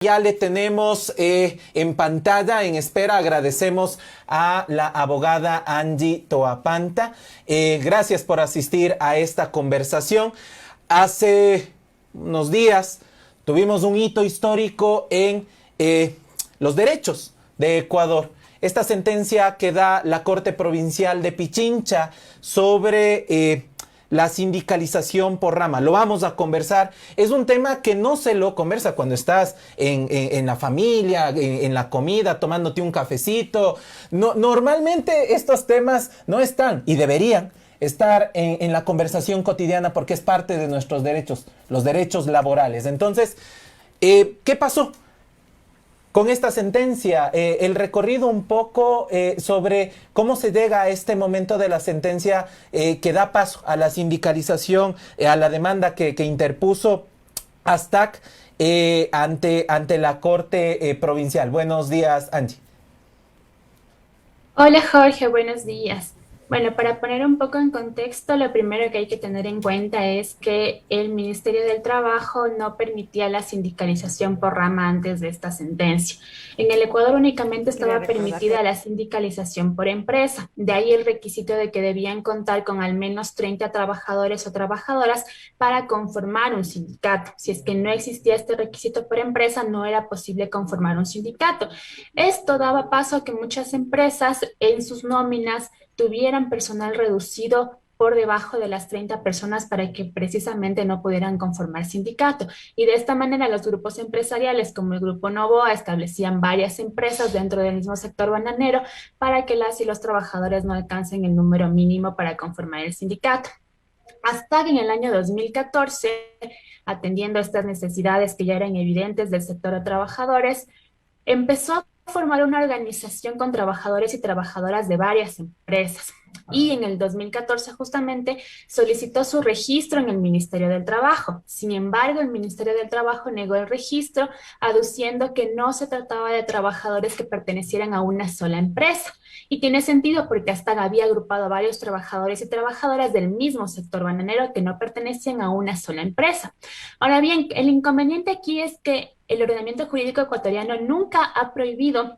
Ya le tenemos en pantalla, en espera. Agradecemos a la abogada Angie Toapanta. Gracias por asistir a esta conversación. Hace unos días tuvimos un hito histórico en los derechos de Ecuador. Esta sentencia que da la Corte Provincial de Pichincha sobre la sindicalización por rama. Lo vamos a conversar. Es un tema que no se lo conversa cuando estás en la familia, en la comida, tomándote un cafecito. No, normalmente estos temas no están y deberían estar en la conversación cotidiana porque es parte de nuestros derechos, los derechos laborales. Entonces, ¿qué pasó con esta sentencia? El recorrido un poco sobre cómo se llega a este momento de la sentencia que da paso a la sindicalización, a la demanda que interpuso ASTAC ante la Corte Provincial. Buenos días, Angie. Hola Jorge, buenos días. Bueno, para poner un poco en contexto, lo primero que hay que tener en cuenta es que el Ministerio del Trabajo no permitía la sindicalización por rama antes de esta sentencia. En el Ecuador únicamente estaba permitida la sindicalización por empresa. De ahí el requisito de que debían contar con al menos 30 trabajadores o trabajadoras para conformar un sindicato. Si es que no existía este requisito por empresa, no era posible conformar un sindicato. Esto daba paso a que muchas empresas en sus nóminas tuvieran personal reducido por debajo de las 30 personas para que precisamente no pudieran conformar sindicato. Y de esta manera los grupos empresariales como el Grupo Novoa establecían varias empresas dentro del mismo sector bananero para que las y los trabajadores no alcancen el número mínimo para conformar el sindicato. Hasta que en el año 2014, atendiendo a estas necesidades que ya eran evidentes del sector de trabajadores, empezó a formar una organización con trabajadores y trabajadoras de varias empresas. Y en el 2014 justamente solicitó su registro en el Ministerio del Trabajo. Sin embargo, el Ministerio del Trabajo negó el registro, aduciendo que no se trataba de trabajadores que pertenecieran a una sola empresa. Y tiene sentido porque hasta había agrupado a varios trabajadores y trabajadoras del mismo sector bananero que no pertenecían a una sola empresa. Ahora bien, el inconveniente aquí es que el ordenamiento jurídico ecuatoriano nunca ha prohibido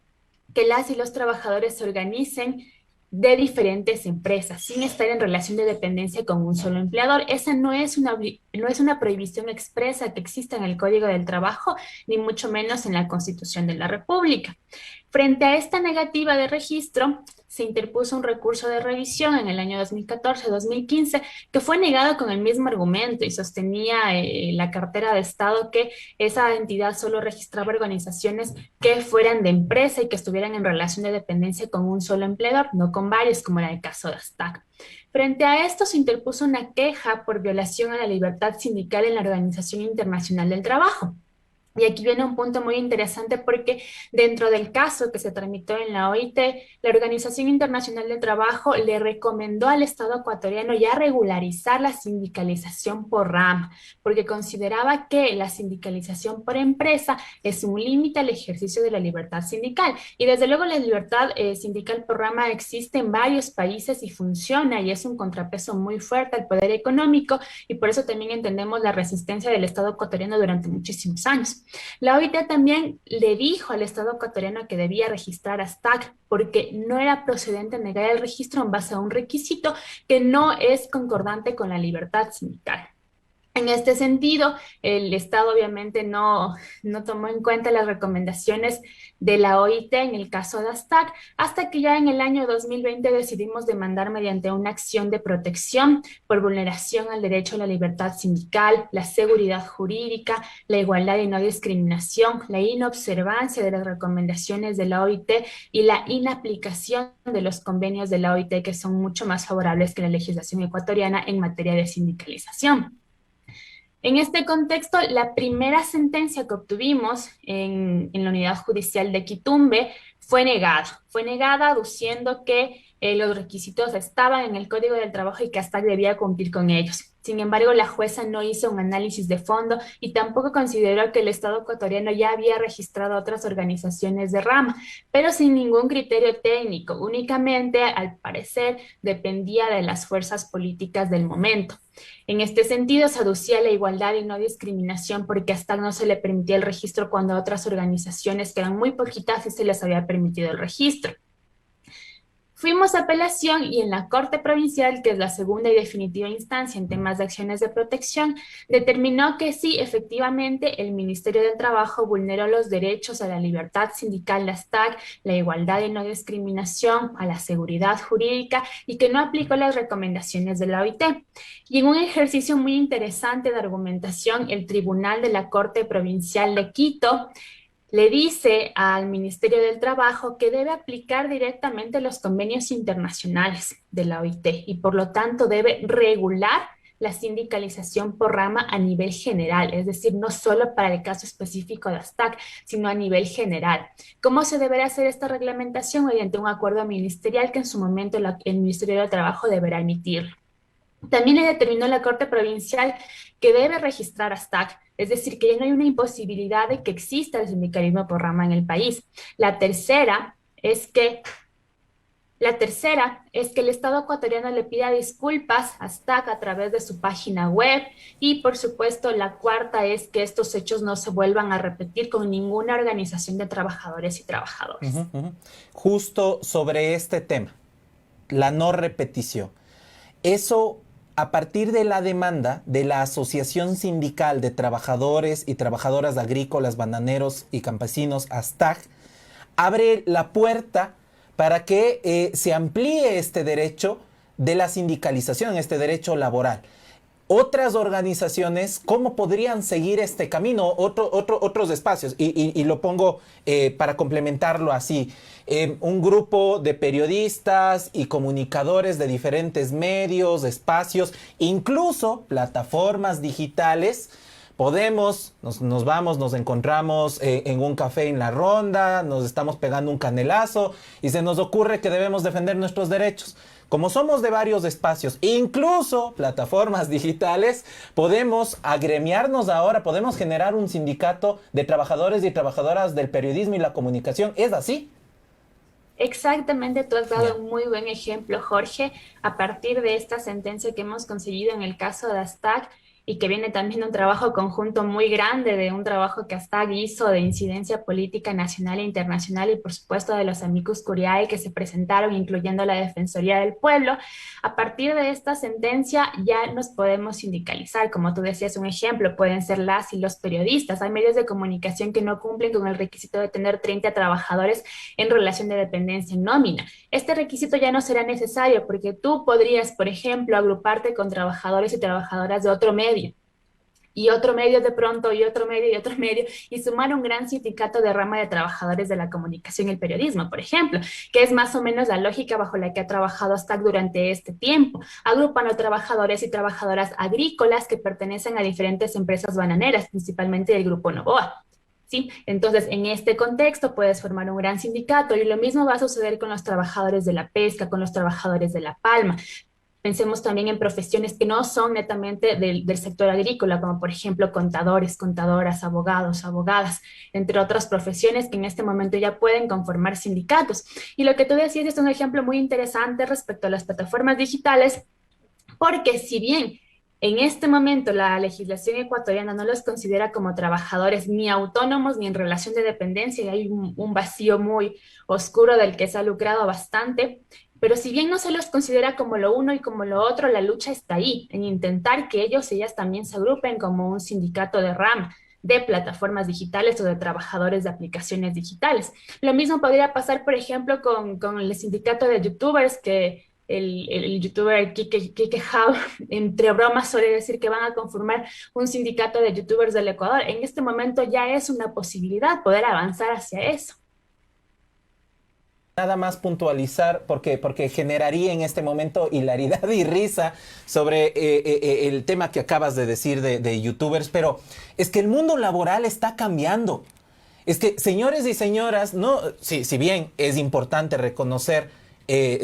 que las y los trabajadores se organicen de diferentes empresas sin estar en relación de dependencia con un solo empleador. Esa no es una prohibición expresa que exista en el Código del Trabajo, ni mucho menos en la Constitución de la República. Frente a esta negativa de registro, se interpuso un recurso de revisión en el año 2014-2015 que fue negado con el mismo argumento y sostenía la cartera de Estado que esa entidad solo registraba organizaciones que fueran de empresa y que estuvieran en relación de dependencia con un solo empleador, no con varios, como era el caso de ASTAC. Frente a esto se interpuso una queja por violación a la libertad sindical en la Organización Internacional del Trabajo. Y aquí viene un punto muy interesante porque dentro del caso que se tramitó en la OIT, la Organización Internacional del Trabajo le recomendó al Estado ecuatoriano ya regularizar la sindicalización por rama, porque consideraba que la sindicalización por empresa es un límite al ejercicio de la libertad sindical. Y desde luego la libertad sindical por rama existe en varios países y funciona y es un contrapeso muy fuerte al poder económico y por eso también entendemos la resistencia del Estado ecuatoriano durante muchísimos años. La OIT también le dijo al Estado ecuatoriano que debía registrar a STAC porque no era procedente negar el registro en base a un requisito que no es concordante con la libertad sindical. En este sentido, el Estado obviamente no tomó en cuenta las recomendaciones de la OIT en el caso de ASTAC, hasta que ya en el año 2020 decidimos demandar mediante una acción de protección por vulneración al derecho a la libertad sindical, la seguridad jurídica, la igualdad y no discriminación, la inobservancia de las recomendaciones de la OIT y la inaplicación de los convenios de la OIT que son mucho más favorables que la legislación ecuatoriana en materia de sindicalización. En este contexto, la primera sentencia que obtuvimos en la unidad judicial de Quitumbe fue negada aduciendo que los requisitos estaban en el Código del Trabajo y que hasta debía cumplir con ellos. Sin embargo, la jueza no hizo un análisis de fondo y tampoco consideró que el Estado ecuatoriano ya había registrado otras organizaciones de rama, pero sin ningún criterio técnico, únicamente, al parecer, dependía de las fuerzas políticas del momento. En este sentido, se aducía la igualdad y no discriminación porque hasta no se le permitía el registro cuando a otras organizaciones, que eran muy poquitas, sí se les había permitido el registro. Fuimos a apelación y en la Corte Provincial, que es la segunda y definitiva instancia en temas de acciones de protección, determinó que sí, efectivamente, el Ministerio del Trabajo vulneró los derechos a la libertad sindical, las TAC, la igualdad y no discriminación, a la seguridad jurídica y que no aplicó las recomendaciones de la OIT. Y en un ejercicio muy interesante de argumentación, el Tribunal de la Corte Provincial de Quito le dice al Ministerio del Trabajo que debe aplicar directamente los convenios internacionales de la OIT y por lo tanto debe regular la sindicalización por rama a nivel general, es decir, no solo para el caso específico de ASTAC, sino a nivel general. ¿Cómo se deberá hacer esta reglamentación? Mediante un acuerdo ministerial que en su momento el Ministerio del Trabajo deberá emitir. También le determinó la Corte Provincial que debe registrar ASTAC, es decir, que ya no hay una imposibilidad de que exista el sindicalismo por rama en el país. La tercera es que el Estado ecuatoriano le pida disculpas a ASTAC a través de su página web y, por supuesto, la cuarta es que estos hechos no se vuelvan a repetir con ninguna organización de trabajadores y trabajadoras. Justo sobre este tema, la no repetición. Eso, a partir de la demanda de la Asociación Sindical de Trabajadores y Trabajadoras Agrícolas, Bananeros y Campesinos, ASTAC, abre la puerta para que se amplíe este derecho de la sindicalización, este derecho laboral. Otras organizaciones, ¿cómo podrían seguir este camino? Otros espacios, y lo pongo para complementarlo así. Un grupo de periodistas y comunicadores de diferentes medios, espacios, incluso plataformas digitales. Nos vamos, nos encontramos en un café en la ronda, nos estamos pegando un canelazo y se nos ocurre que debemos defender nuestros derechos. Como somos de varios espacios, incluso plataformas digitales, podemos agremiarnos ahora, podemos generar un sindicato de trabajadores y trabajadoras del periodismo y la comunicación. ¿Es así? Exactamente, tú has dado un muy buen ejemplo, Jorge, a partir de esta sentencia que hemos conseguido en el caso de ASTAC y que viene también de un trabajo conjunto muy grande, de un trabajo que ASTAC hizo de incidencia política nacional e internacional y por supuesto de los amicus curiae que se presentaron, incluyendo la Defensoría del Pueblo. A partir de esta sentencia ya nos podemos sindicalizar, como tú decías, un ejemplo, pueden ser las y los periodistas. Hay medios de comunicación que no cumplen con el requisito de tener 30 trabajadores en relación de dependencia en nómina. Este requisito ya no será necesario porque tú podrías, por ejemplo, agruparte con trabajadores y trabajadoras de otro medio y otro medio de pronto y otro medio y otro medio y sumar un gran sindicato de rama de trabajadores de la comunicación y el periodismo, por ejemplo, que es más o menos la lógica bajo la que ha trabajado ASTAC durante este tiempo. Agrupan a trabajadores y trabajadoras agrícolas que pertenecen a diferentes empresas bananeras, principalmente del Grupo Novoa. ¿Sí? Entonces, en este contexto puedes formar un gran sindicato y lo mismo va a suceder con los trabajadores de la pesca, con los trabajadores de la palma. Pensemos también en profesiones que no son netamente del sector agrícola, como por ejemplo contadores, contadoras, abogados, abogadas, entre otras profesiones que en este momento ya pueden conformar sindicatos. Y lo que tú decías es un ejemplo muy interesante respecto a las plataformas digitales, porque si bien en este momento la legislación ecuatoriana no los considera como trabajadores ni autónomos ni en relación de dependencia, y hay un vacío muy oscuro del que se ha lucrado bastante, pero si bien no se los considera como lo uno y como lo otro, la lucha está ahí, en intentar que ellos y ellas también se agrupen como un sindicato de rama de plataformas digitales o de trabajadores de aplicaciones digitales. Lo mismo podría pasar, por ejemplo, con el sindicato de youtubers que el youtuber Kike Hao, entre bromas, suele decir que van a conformar un sindicato de youtubers del Ecuador. En este momento ya es una posibilidad poder avanzar hacia eso. Nada más puntualizar, porque generaría en este momento hilaridad y risa sobre el tema que acabas de decir de youtubers, pero es que el mundo laboral está cambiando. Es que, señores y señoras, no, si bien es importante reconocer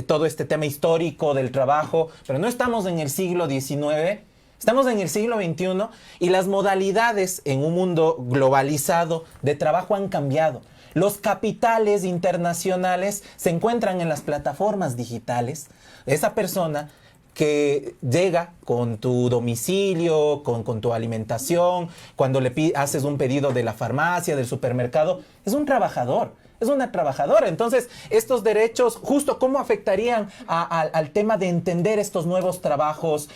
todo este tema histórico del trabajo, pero no estamos en el siglo XIX, Estamos en el siglo XXI y las modalidades en un mundo globalizado de trabajo han cambiado. Los capitales internacionales se encuentran en las plataformas digitales. Esa persona que llega con tu domicilio, con tu alimentación, cuando haces un pedido de la farmacia, del supermercado, es un trabajador. Es una trabajadora. Entonces, estos derechos, justo, ¿cómo afectarían al tema de entender estos nuevos trabajos?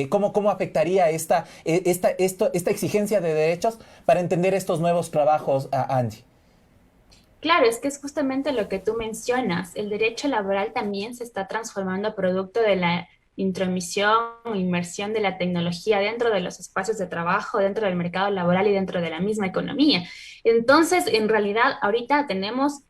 ¿Cómo afectaría esta exigencia de derechos para entender estos nuevos trabajos, Angie? Claro, es que es justamente lo que tú mencionas. El derecho laboral también se está transformando producto de la intromisión o inmersión de la tecnología dentro de los espacios de trabajo, dentro del mercado laboral y dentro de la misma economía. Entonces, en realidad, ahorita tenemos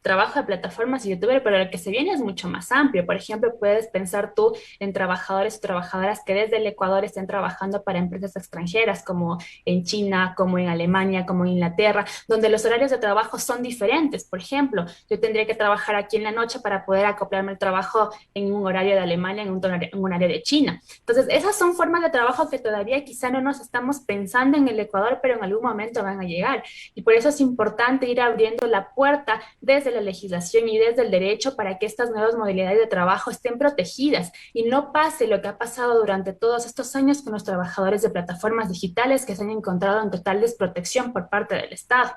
trabajo de plataformas y youtuber, pero lo que se viene es mucho más amplio. Por ejemplo, puedes pensar tú en trabajadores o trabajadoras que desde el Ecuador estén trabajando para empresas extranjeras, como en China, como en Alemania, como en Inglaterra, donde los horarios de trabajo son diferentes. Por ejemplo, yo tendría que trabajar aquí en la noche para poder acoplarme al trabajo en un horario de Alemania, en un horario de China. Entonces, esas son formas de trabajo que todavía quizá no nos estamos pensando en el Ecuador, pero en algún momento van a llegar. Y por eso es importante ir abriendo la puerta desde la legislación y desde el derecho para que estas nuevas modalidades de trabajo estén protegidas y no pase lo que ha pasado durante todos estos años con los trabajadores de plataformas digitales que se han encontrado en total desprotección por parte del Estado.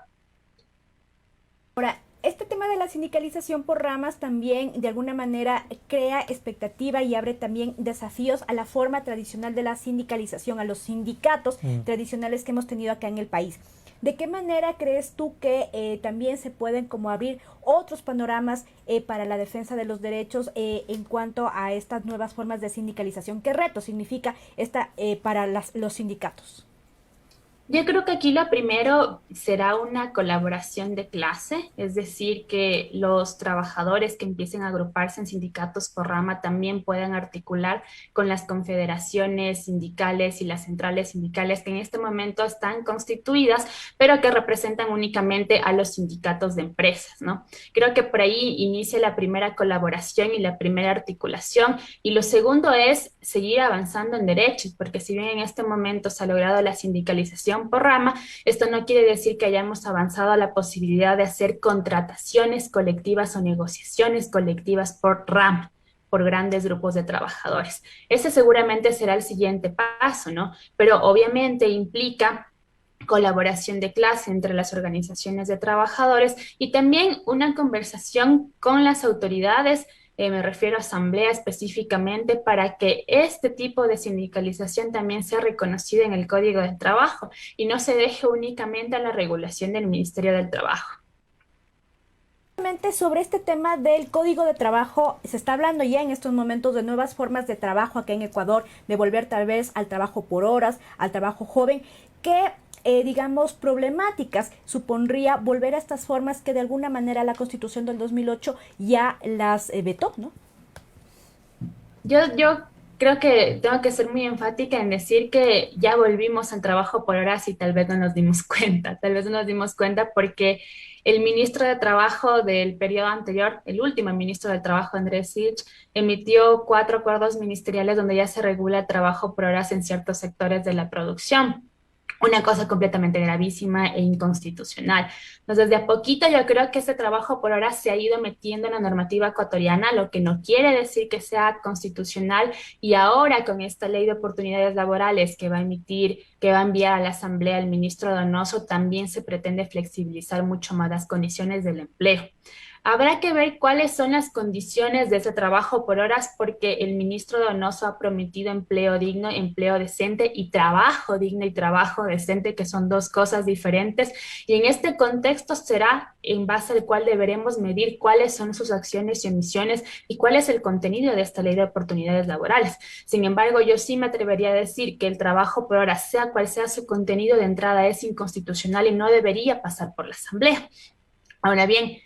Ahora, este tema de la sindicalización por ramas también de alguna manera crea expectativa y abre también desafíos a la forma tradicional de la sindicalización, a los sindicatos tradicionales que hemos tenido acá en el país. ¿De qué manera crees tú que también se pueden como abrir otros panoramas para la defensa de los derechos en cuanto a estas nuevas formas de sindicalización? ¿Qué reto significa esta para los sindicatos? Yo creo que aquí lo primero será una colaboración de clase, es decir, que los trabajadores que empiecen a agruparse en sindicatos por rama también puedan articular con las confederaciones sindicales y las centrales sindicales que en este momento están constituidas, pero que representan únicamente a los sindicatos de empresas, ¿no? Creo que por ahí inicia la primera colaboración y la primera articulación. Y lo segundo es seguir avanzando en derechos, porque si bien en este momento se ha logrado la sindicalización por rama, esto no quiere decir que hayamos avanzado a la posibilidad de hacer contrataciones colectivas o negociaciones colectivas por rama, por grandes grupos de trabajadores. Ese seguramente será el siguiente paso, ¿no? Pero obviamente implica colaboración de clase entre las organizaciones de trabajadores y también una conversación con las autoridades, me refiero a asamblea específicamente, para que este tipo de sindicalización también sea reconocido en el Código de Trabajo y no se deje únicamente a la regulación del Ministerio del Trabajo. Sobre este tema del Código de Trabajo, se está hablando ya en estos momentos de nuevas formas de trabajo acá en Ecuador, de volver tal vez al trabajo por horas, al trabajo joven, que digamos, problemáticas supondría volver a estas formas que de alguna manera la Constitución del 2008 ya las vetó, ¿no? Yo creo que tengo que ser muy enfática en decir que ya volvimos al trabajo por horas y tal vez no nos dimos cuenta, tal vez no nos dimos cuenta porque el ministro de Trabajo del periodo anterior, el último ministro del Trabajo, Andrés Sitch, emitió 4 acuerdos ministeriales donde ya se regula el trabajo por horas en ciertos sectores de la producción. Una cosa completamente gravísima e inconstitucional. Entonces, de a poquito yo creo que ese trabajo por hora se ha ido metiendo en la normativa ecuatoriana, lo que no quiere decir que sea constitucional, y ahora con esta ley de oportunidades laborales que va a emitir, que va a enviar a la Asamblea el ministro Donoso, también se pretende flexibilizar mucho más las condiciones del empleo. Habrá que ver cuáles son las condiciones de ese trabajo por horas, porque el ministro Donoso ha prometido empleo digno, empleo decente y trabajo digno y trabajo decente, que son dos cosas diferentes. Y en este contexto será en base al cual deberemos medir cuáles son sus acciones y omisiones y cuál es el contenido de esta ley de oportunidades laborales. Sin embargo, yo sí me atrevería a decir que el trabajo por horas, sea cual sea su contenido de entrada, es inconstitucional y no debería pasar por la Asamblea. Ahora bien,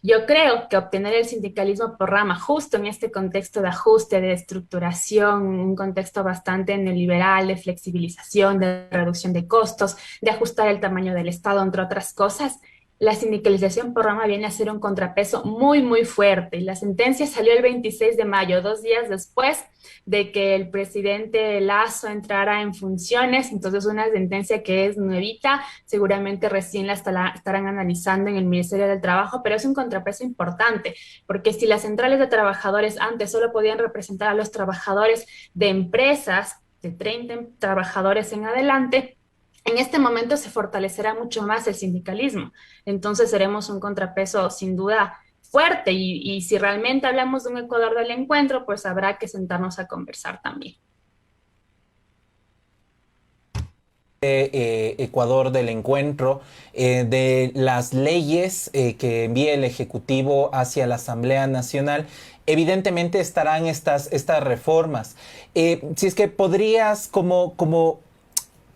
yo creo que obtener el sindicalismo por rama, justo en este contexto de ajuste, de estructuración, un contexto bastante neoliberal, de flexibilización, de reducción de costos, de ajustar el tamaño del Estado, entre otras cosas, la sindicalización por rama viene a ser un contrapeso muy, muy fuerte. La sentencia salió el 26 de mayo, 2 días después de que el presidente Lasso entrara en funciones. Entonces, una sentencia que es nuevita, seguramente recién la estarán analizando en el Ministerio del Trabajo, pero es un contrapeso importante, porque si las centrales de trabajadores antes solo podían representar a los trabajadores de empresas de 30 trabajadores en adelante, en este momento se fortalecerá mucho más el sindicalismo. Entonces seremos un contrapeso sin duda fuerte y si realmente hablamos de un Ecuador del encuentro, pues habrá que sentarnos a conversar también. Ecuador del encuentro, de las leyes que envíe el Ejecutivo hacia la Asamblea Nacional, evidentemente estarán estas reformas. Si es que podrías, como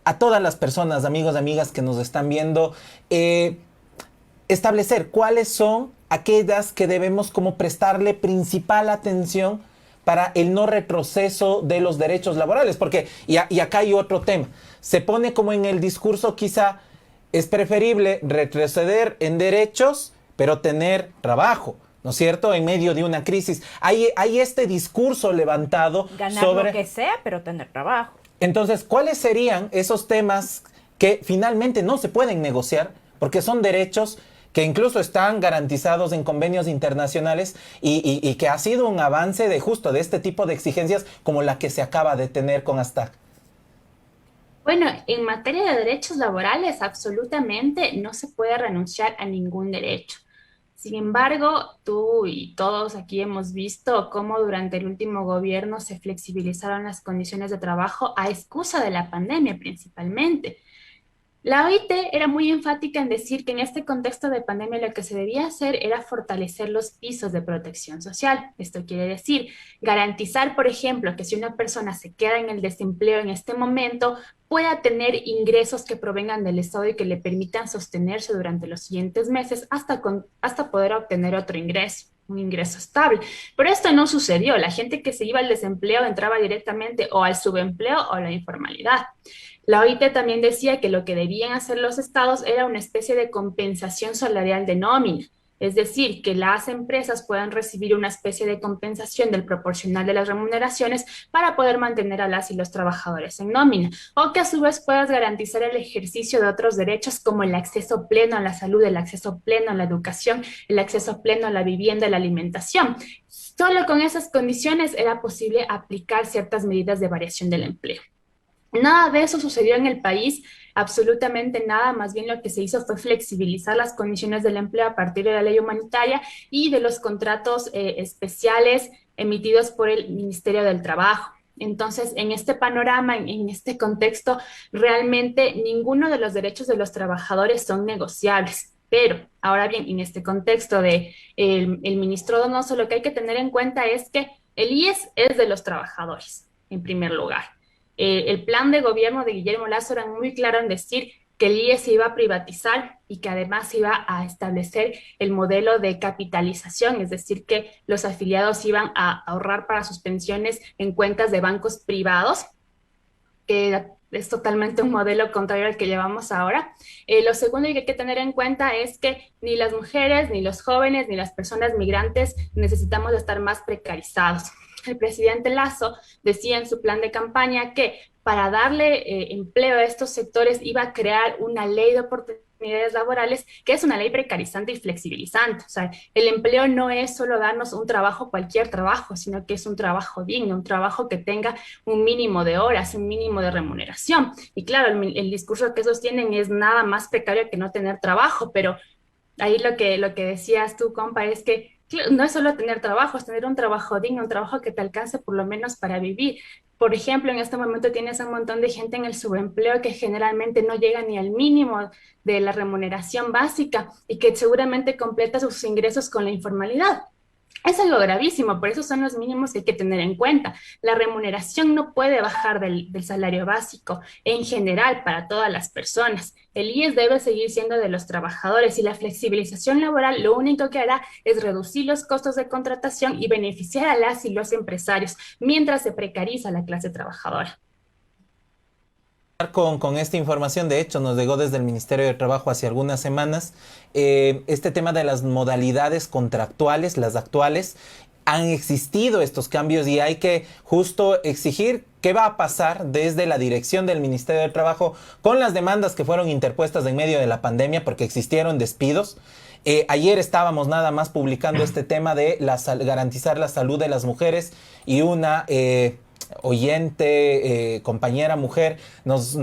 a todas las personas, amigos, amigas que nos están viendo, establecer cuáles son aquellas que debemos como prestarle principal atención para el no retroceso de los derechos laborales, porque, y acá hay otro tema, se pone como en el discurso quizá es preferible retroceder en derechos, pero tener trabajo, ¿no es cierto?, en medio de una crisis. Hay este discurso levantado ganar sobre lo que sea, pero tener trabajo. Entonces, ¿cuáles serían esos temas que finalmente no se pueden negociar? Porque son derechos que incluso están garantizados en convenios internacionales y que ha sido un avance de justo de este tipo de exigencias como la que se acaba de tener con ASTAC. Bueno, en materia de derechos laborales, absolutamente no se puede renunciar a ningún derecho. Sin embargo, tú y todos aquí hemos visto cómo durante el último gobierno se flexibilizaron las condiciones de trabajo a excusa de la pandemia principalmente. La OIT era muy enfática en decir que en este contexto de pandemia lo que se debía hacer era fortalecer los pisos de protección social. Esto quiere decir garantizar, por ejemplo, que si una persona se queda en el desempleo en este momento, pueda tener ingresos que provengan del Estado y que le permitan sostenerse durante los siguientes meses hasta poder obtener otro ingreso, un ingreso estable. Pero esto no sucedió. La gente que se iba al desempleo entraba directamente o al subempleo o a la informalidad. La OIT también decía que lo que debían hacer los estados era una especie de compensación salarial de nómina, es decir, que las empresas puedan recibir una especie de compensación del proporcional de las remuneraciones para poder mantener a las y los trabajadores en nómina, o que a su vez puedas garantizar el ejercicio de otros derechos como el acceso pleno a la salud, el acceso pleno a la educación, el acceso pleno a la vivienda, a la alimentación. Solo con esas condiciones era posible aplicar ciertas medidas de variación del empleo. Nada de eso sucedió en el país, absolutamente nada, más bien lo que se hizo fue flexibilizar las condiciones del empleo a partir de la ley humanitaria y de los contratos especiales emitidos por el Ministerio del Trabajo. Entonces, en este panorama, en este contexto, realmente ninguno de los derechos de los trabajadores son negociables. Pero, ahora bien, en este contexto de el ministro Donoso, lo que hay que tener en cuenta es que el IES es de los trabajadores, en primer lugar. El plan de gobierno de Guillermo Lasso era muy claro en decir que el IES se iba a privatizar y que además iba a establecer el modelo de capitalización, es decir, que los afiliados iban a ahorrar para sus pensiones en cuentas de bancos privados, que es totalmente un modelo contrario al que llevamos ahora. Lo segundo que hay que tener en cuenta es que ni las mujeres, ni los jóvenes, ni las personas migrantes necesitamos estar más precarizados. El presidente Lasso decía en su plan de campaña que para darle empleo a estos sectores iba a crear una ley de oportunidades laborales, que es una ley precarizante y flexibilizante. O sea, el empleo no es solo darnos un trabajo, cualquier trabajo, sino que es un trabajo digno, un trabajo que tenga un mínimo de horas, un mínimo de remuneración. Y claro, el discurso que sostienen es nada más precario que no tener trabajo, pero ahí lo que decías tú, compa, es que no es solo tener trabajo, es tener un trabajo digno, un trabajo que te alcance por lo menos para vivir. Por ejemplo, en este momento tienes un montón de gente en el subempleo que generalmente no llega ni al mínimo de la remuneración básica y que seguramente completa sus ingresos con la informalidad. Es algo gravísimo, por eso son los mínimos que hay que tener en cuenta. La remuneración no puede bajar del salario básico en general para todas las personas. El IES debe seguir siendo de los trabajadores y la flexibilización laboral lo único que hará es reducir los costos de contratación y beneficiar a las y los empresarios mientras se precariza la clase trabajadora. Con esta información, de hecho, nos llegó desde el Ministerio de Trabajo hace algunas semanas, este tema de las modalidades contractuales, las actuales. Han existido estos cambios y hay que justo exigir qué va a pasar desde la dirección del Ministerio del Trabajo con las demandas que fueron interpuestas en medio de la pandemia, porque existieron despidos. Ayer estábamos nada más publicando este tema de garantizar la salud de las mujeres, y una oyente, compañera mujer, nos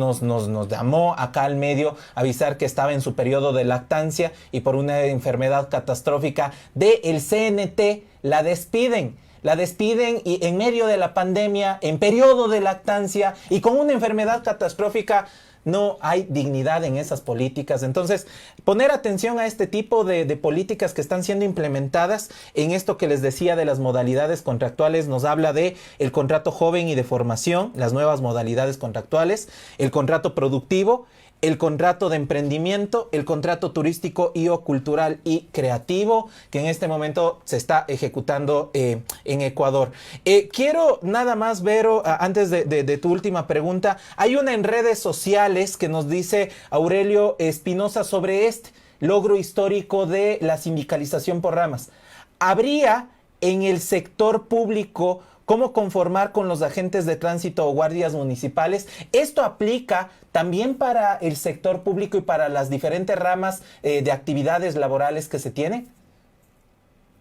llamó acá al medio a avisar que estaba en su periodo de lactancia y por una enfermedad catastrófica del CNT la despiden. La despiden y en medio de la pandemia, en periodo de lactancia y con una enfermedad catastrófica. No hay dignidad en esas políticas. Entonces, poner atención a este tipo de políticas que están siendo implementadas. En esto que les decía de las modalidades contractuales, nos habla de el contrato joven y de formación, las nuevas modalidades contractuales, el contrato productivo, el contrato de emprendimiento, el contrato turístico y o cultural y creativo, que en este momento se está ejecutando en Ecuador. Quiero nada más, Vero, antes de tu última pregunta, hay una en redes sociales que nos dice Aurelio Espinosa sobre este logro histórico de la sindicalización por ramas. ¿Habría en el sector público cómo conformar con los agentes de tránsito o guardias municipales? ¿Esto aplica también para el sector público y para las diferentes ramas de actividades laborales que se tiene?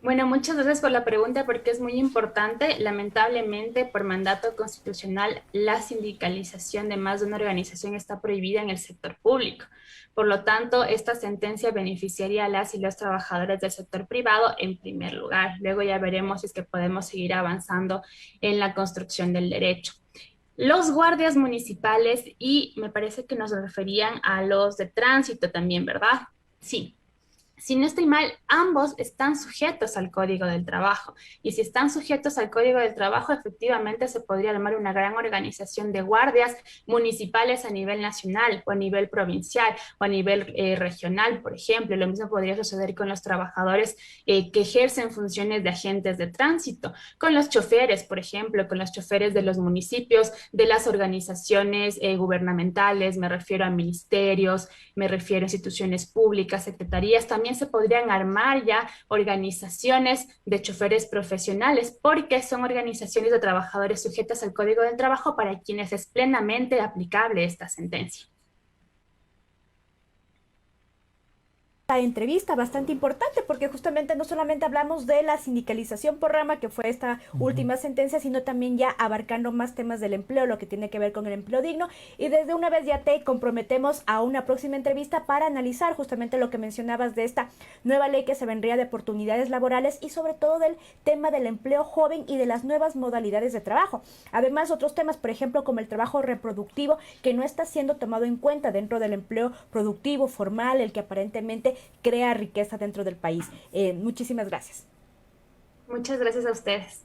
Bueno, muchas gracias por la pregunta porque es muy importante. Lamentablemente, por mandato constitucional, la sindicalización de más de una organización está prohibida en el sector público. Por lo tanto, esta sentencia beneficiaría a las y los trabajadores del sector privado en primer lugar. Luego ya veremos si es que podemos seguir avanzando en la construcción del derecho. Los guardias municipales, y me parece que nos referían a los de tránsito también, ¿verdad? Sí. Si no estoy mal, ambos están sujetos al Código del Trabajo. Y si están sujetos al Código del Trabajo, efectivamente se podría armar una gran organización de guardias municipales a nivel nacional o a nivel provincial o a nivel regional, por ejemplo. Lo mismo podría suceder con los trabajadores que ejercen funciones de agentes de tránsito, con los choferes, por ejemplo, con los choferes de los municipios, de las organizaciones gubernamentales, me refiero a ministerios, me refiero a instituciones públicas, secretarías. También se podrían armar ya organizaciones de choferes profesionales, porque son organizaciones de trabajadores sujetas al Código del Trabajo para quienes es plenamente aplicable esta sentencia. Entrevista bastante importante porque justamente no solamente hablamos de la sindicalización por rama, que fue esta última sentencia, sino también ya abarcando más temas del empleo, lo que tiene que ver con el empleo digno, y desde una vez ya te comprometemos a una próxima entrevista para analizar justamente lo que mencionabas de esta nueva ley que se vendría de oportunidades laborales y sobre todo del tema del empleo joven y de las nuevas modalidades de trabajo. Además, otros temas, por ejemplo, como el trabajo reproductivo, que no está siendo tomado en cuenta dentro del empleo productivo formal, el que aparentemente crea riqueza dentro del país. Muchísimas gracias. Muchas gracias a ustedes.